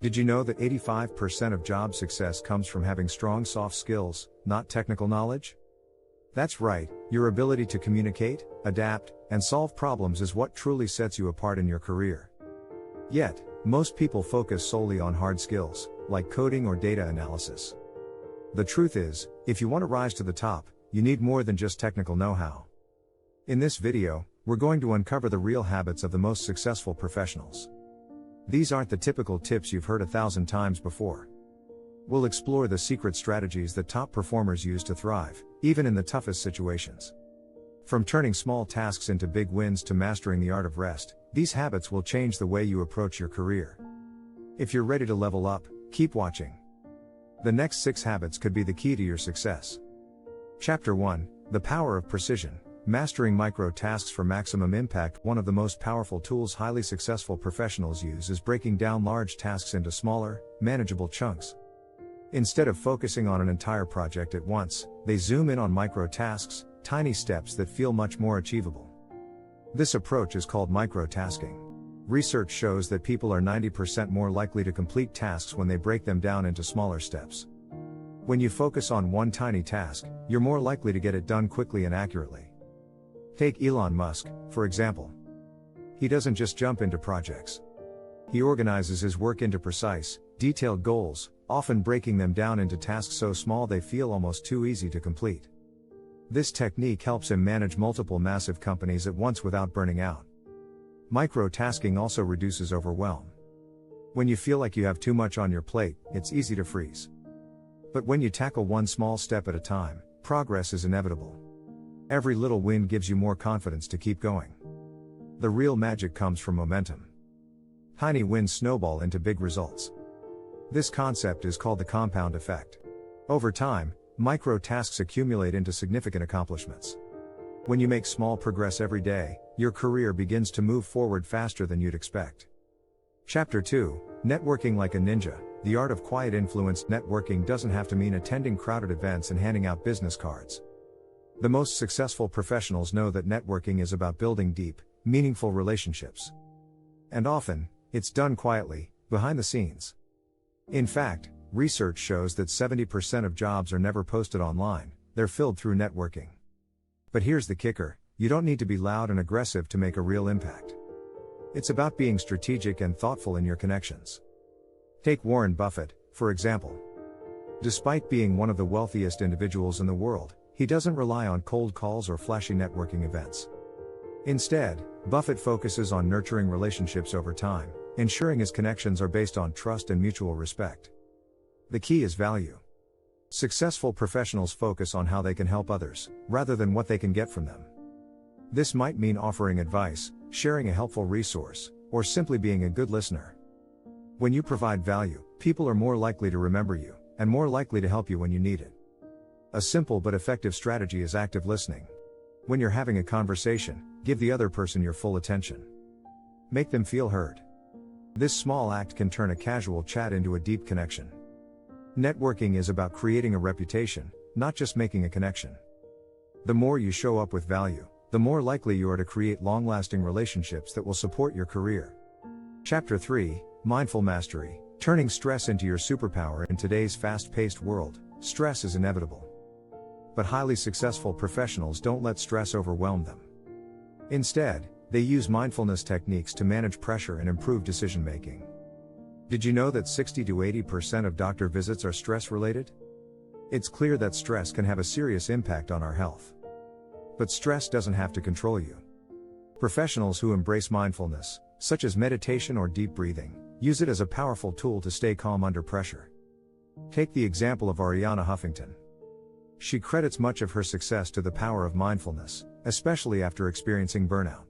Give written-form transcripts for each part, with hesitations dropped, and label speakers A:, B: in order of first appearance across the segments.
A: Did you know that 85% of job success comes from having strong soft skills, not technical knowledge? That's right, your ability to communicate, adapt, and solve problems is what truly sets you apart in your career. Yet, most people focus solely on hard skills, like coding or data analysis. The truth is, if you want to rise to the top, you need more than just technical know-how. In this video, we're going to uncover the real habits of the most successful professionals. These aren't the typical tips you've heard 1,000 times before. We'll explore the secret strategies that top performers use to thrive, even in the toughest situations. From turning small tasks into big wins to mastering the art of rest, these habits will change the way you approach your career. If you're ready to level up, keep watching. The next 6 habits could be the key to your success. Chapter 1: The Power of Precision. Mastering micro tasks for maximum impact. One of the most powerful tools highly successful professionals use is breaking down large tasks into smaller, manageable chunks. Instead of focusing on an entire project at once, they zoom in on micro tasks, tiny steps that feel much more achievable. This approach is called microtasking. Research shows that people are 90% more likely to complete tasks when they break them down into smaller steps. When you focus on one tiny task, you're more likely to get it done quickly and accurately. Take Elon Musk, for example. He doesn't just jump into projects. He organizes his work into precise, detailed goals, often breaking them down into tasks so small they feel almost too easy to complete. This technique helps him manage multiple massive companies at once without burning out. Microtasking also reduces overwhelm. When you feel like you have too much on your plate, it's easy to freeze. But when you tackle one small step at a time, progress is inevitable. Every little win gives you more confidence to keep going. The real magic comes from momentum. Tiny wins snowball into big results. This concept is called the compound effect. Over time, micro tasks accumulate into significant accomplishments. When you make small progress every day, your career begins to move forward faster than you'd expect. Chapter 2: Networking like a ninja. The art of quiet influence. Networking doesn't have to mean attending crowded events and handing out business cards. The most successful professionals know that networking is about building deep, meaningful relationships. And often, it's done quietly, behind the scenes. In fact, research shows that 70% of jobs are never posted online, they're filled through networking. But here's the kicker: you don't need to be loud and aggressive to make a real impact. It's about being strategic and thoughtful in your connections. Take Warren Buffett, for example. Despite being one of the wealthiest individuals in the world, he doesn't rely on cold calls or flashy networking events. Instead, Buffett focuses on nurturing relationships over time, ensuring his connections are based on trust and mutual respect. The key is value. Successful professionals focus on how they can help others, rather than what they can get from them. This might mean offering advice, sharing a helpful resource, or simply being a good listener. When you provide value, people are more likely to remember you, and more likely to help you when you need it. A simple but effective strategy is active listening. When you're having a conversation, give the other person your full attention. Make them feel heard. This small act can turn a casual chat into a deep connection. Networking is about creating a reputation, not just making a connection. The more you show up with value, the more likely you are to create long-lasting relationships that will support your career. Chapter 3: Mindful Mastery. Turning stress into your superpower. In today's fast-paced world, stress is inevitable. But highly successful professionals don't let stress overwhelm them. Instead, they use mindfulness techniques to manage pressure and improve decision-making. Did you know that 60 to 80% of doctor visits are stress-related? It's clear that stress can have a serious impact on our health. But stress doesn't have to control you. Professionals who embrace mindfulness, such as meditation or deep breathing, use it as a powerful tool to stay calm under pressure. Take the example of Arianna Huffington. She credits much of her success to the power of mindfulness, especially after experiencing burnout.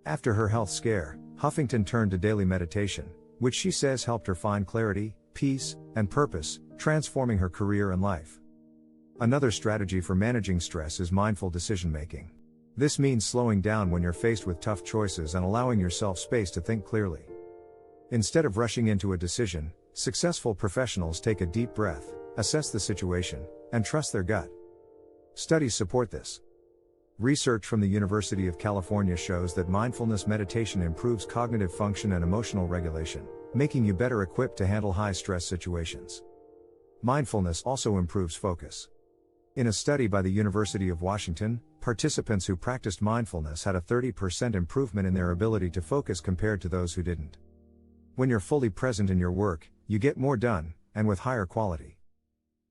A: After her health scare, Huffington turned to daily meditation, which she says helped her find clarity, peace, and purpose, transforming her career and life. Another strategy for managing stress is mindful decision-making. This means slowing down when you're faced with tough choices and allowing yourself space to think clearly. Instead of rushing into a decision, successful professionals take a deep breath, assess the situation, and trust their gut. Studies support this. Research from the University of California shows that mindfulness meditation improves cognitive function and emotional regulation, making you better equipped to handle high-stress situations. Mindfulness also improves focus. In a study by the University of Washington, participants who practiced mindfulness had a 30% improvement in their ability to focus compared to those who didn't. When you're fully present in your work, you get more done, and with higher quality.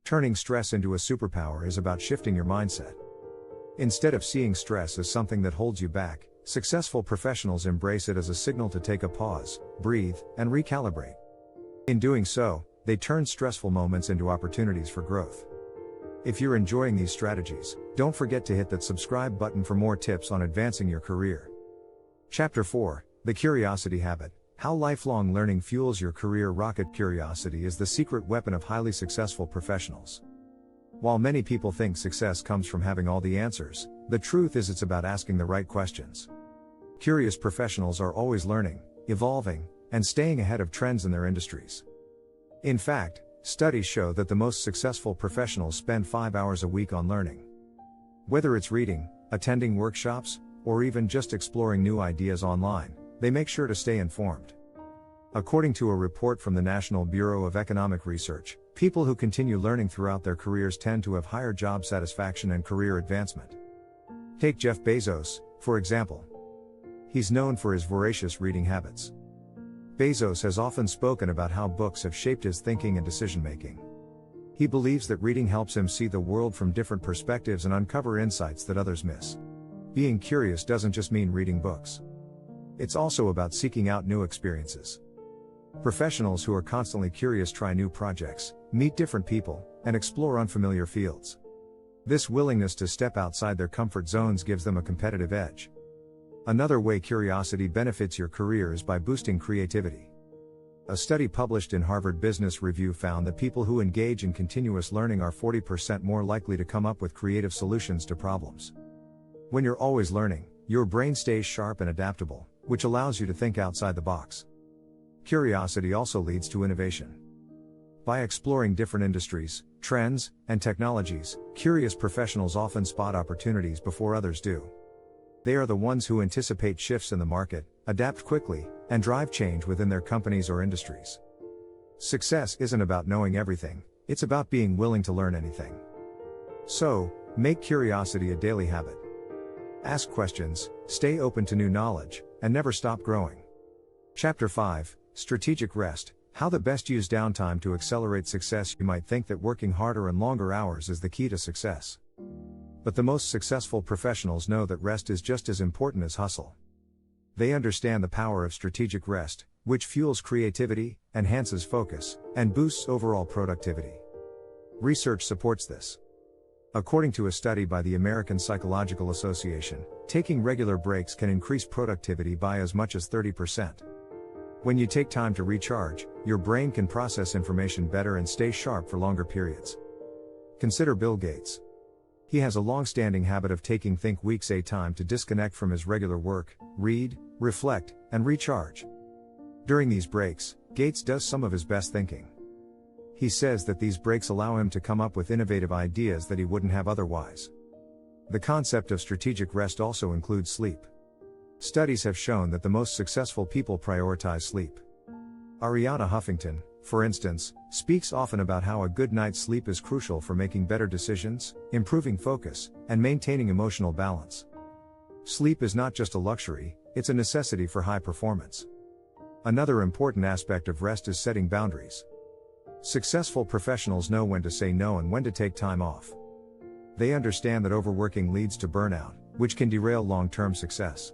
A: Turning stress into a superpower is about shifting your mindset. Instead of seeing stress as something that holds you back, successful professionals embrace it as a signal to take a pause, breathe, and recalibrate. In doing so, they turn stressful moments into opportunities for growth. If you're enjoying these strategies, don't forget to hit that subscribe button for more tips on advancing your career. Chapter 4, The Curiosity Habit. How lifelong learning fuels your career rocket. Curiosity is the secret weapon of highly successful professionals. While many people think success comes from having all the answers, the truth is it's about asking the right questions. Curious professionals are always learning, evolving, and staying ahead of trends in their industries. In fact, studies show that the most successful professionals spend 5 hours a week on learning. Whether it's reading, attending workshops, or even just exploring new ideas online, they make sure to stay informed. According to a report from the National Bureau of Economic Research, people who continue learning throughout their careers tend to have higher job satisfaction and career advancement. Take Jeff Bezos, for example. He's known for his voracious reading habits. Bezos has often spoken about how books have shaped his thinking and decision-making. He believes that reading helps him see the world from different perspectives and uncover insights that others miss. Being curious doesn't just mean reading books. It's also about seeking out new experiences. Professionals who are constantly curious try new projects, meet different people, and explore unfamiliar fields. This willingness to step outside their comfort zones gives them a competitive edge. Another way curiosity benefits your career is by boosting creativity. A study published in Harvard Business Review found that people who engage in continuous learning are 40% more likely to come up with creative solutions to problems. When you're always learning, your brain stays sharp and adaptable, which allows you to think outside the box. Curiosity also leads to innovation. By exploring different industries, trends, and technologies, curious professionals often spot opportunities before others do. They are the ones who anticipate shifts in the market, adapt quickly, and drive change within their companies or industries. Success isn't about knowing everything, it's about being willing to learn anything. So, make curiosity a daily habit. Ask questions, stay open to new knowledge, and never stop growing. Chapter 5, Strategic Rest. How the best use downtime to accelerate success. You might think that working harder and longer hours is the key to success. But the most successful professionals know that rest is just as important as hustle. They understand the power of strategic rest, which fuels creativity, enhances focus, and boosts overall productivity. Research supports this. According to a study by the American Psychological Association, taking regular breaks can increase productivity by as much as 30%. When you take time to recharge, your brain can process information better and stay sharp for longer periods. Consider Bill Gates. He has a long-standing habit of taking think weeks at a time to disconnect from his regular work, read, reflect, and recharge. During these breaks, Gates does some of his best thinking. He says that these breaks allow him to come up with innovative ideas that he wouldn't have otherwise. The concept of strategic rest also includes sleep. Studies have shown that the most successful people prioritize sleep. Arianna Huffington, for instance, speaks often about how a good night's sleep is crucial for making better decisions, improving focus, and maintaining emotional balance. Sleep is not just a luxury, it's a necessity for high performance. Another important aspect of rest is setting boundaries. Successful professionals know when to say no and when to take time off. They understand that overworking leads to burnout, which can derail long-term success.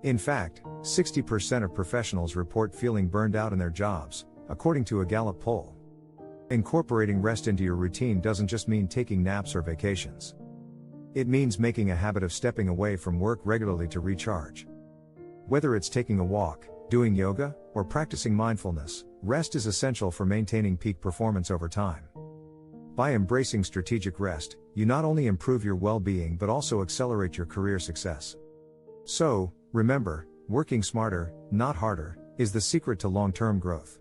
A: In fact, 60% of professionals report feeling burned out in their jobs, according to a Gallup poll. Incorporating rest into your routine doesn't just mean taking naps or vacations. It means making a habit of stepping away from work regularly to recharge. Whether it's taking a walk, doing yoga, or practicing mindfulness, rest is essential for maintaining peak performance over time. By embracing strategic rest, you not only improve your well-being but also accelerate your career success. So, remember, working smarter, not harder, is the secret to long-term growth.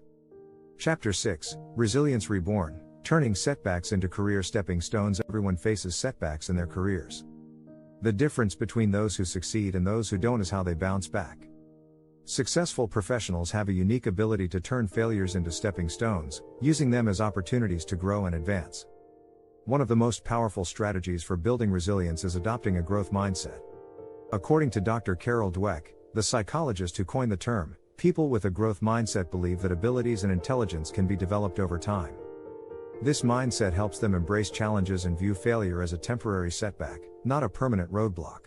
A: Chapter 6, Resilience Reborn, Turning Setbacks into Career Stepping Stones. Everyone faces setbacks in their careers. The difference between those who succeed and those who don't is how they bounce back. Successful professionals have a unique ability to turn failures into stepping stones, using them as opportunities to grow and advance. One of the most powerful strategies for building resilience is adopting a growth mindset. According to Dr. Carol Dweck, the psychologist who coined the term, people with a growth mindset believe that abilities and intelligence can be developed over time. This mindset helps them embrace challenges and view failure as a temporary setback, not a permanent roadblock.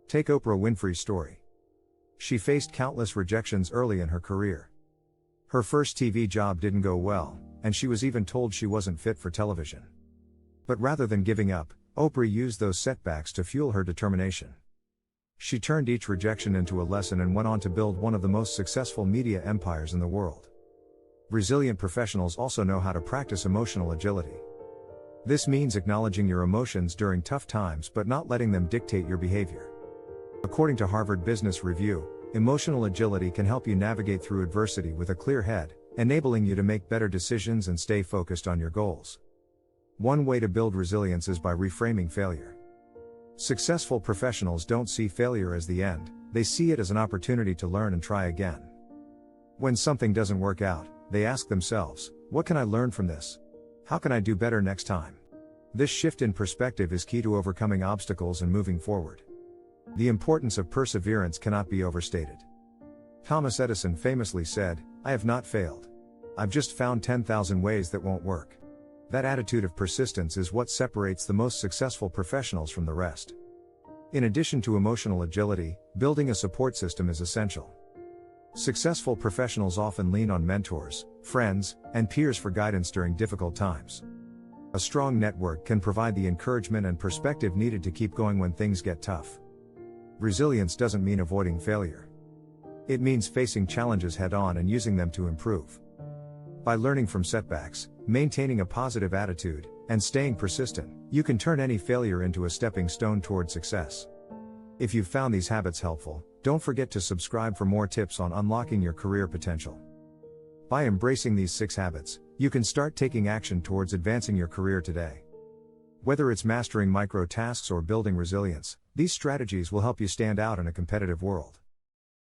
A: Take Oprah Winfrey's story. She faced countless rejections early in her career. Her first TV job didn't go well, and she was even told she wasn't fit for television. But rather than giving up, Oprah used those setbacks to fuel her determination. She turned each rejection into a lesson and went on to build one of the most successful media empires in the world. Resilient professionals also know how to practice emotional agility. This means acknowledging your emotions during tough times but not letting them dictate your behavior. According to Harvard Business Review, emotional agility can help you navigate through adversity with a clear head, enabling you to make better decisions and stay focused on your goals. One way to build resilience is by reframing failure. Successful professionals don't see failure as the end, they see it as an opportunity to learn and try again. When something doesn't work out, they ask themselves, what can I learn from this? How can I do better next time? This shift in perspective is key to overcoming obstacles and moving forward. The importance of perseverance cannot be overstated. Thomas Edison famously said, "I have not failed. I've just found 10,000 ways that won't work." That attitude of persistence is what separates the most successful professionals from the rest. In addition to emotional agility, building a support system is essential. Successful professionals often lean on mentors, friends, and peers for guidance during difficult times. A strong network can provide the encouragement and perspective needed to keep going when things get tough. Resilience doesn't mean avoiding failure. It means facing challenges head-on and using them to improve. By learning from setbacks, maintaining a positive attitude, and staying persistent, you can turn any failure into a stepping stone toward success. If you've found these habits helpful, don't forget to subscribe for more tips on unlocking your career potential. By embracing these 6 habits, you can start taking action towards advancing your career today. Whether it's mastering micro tasks or building resilience, these strategies will help you stand out in a competitive world.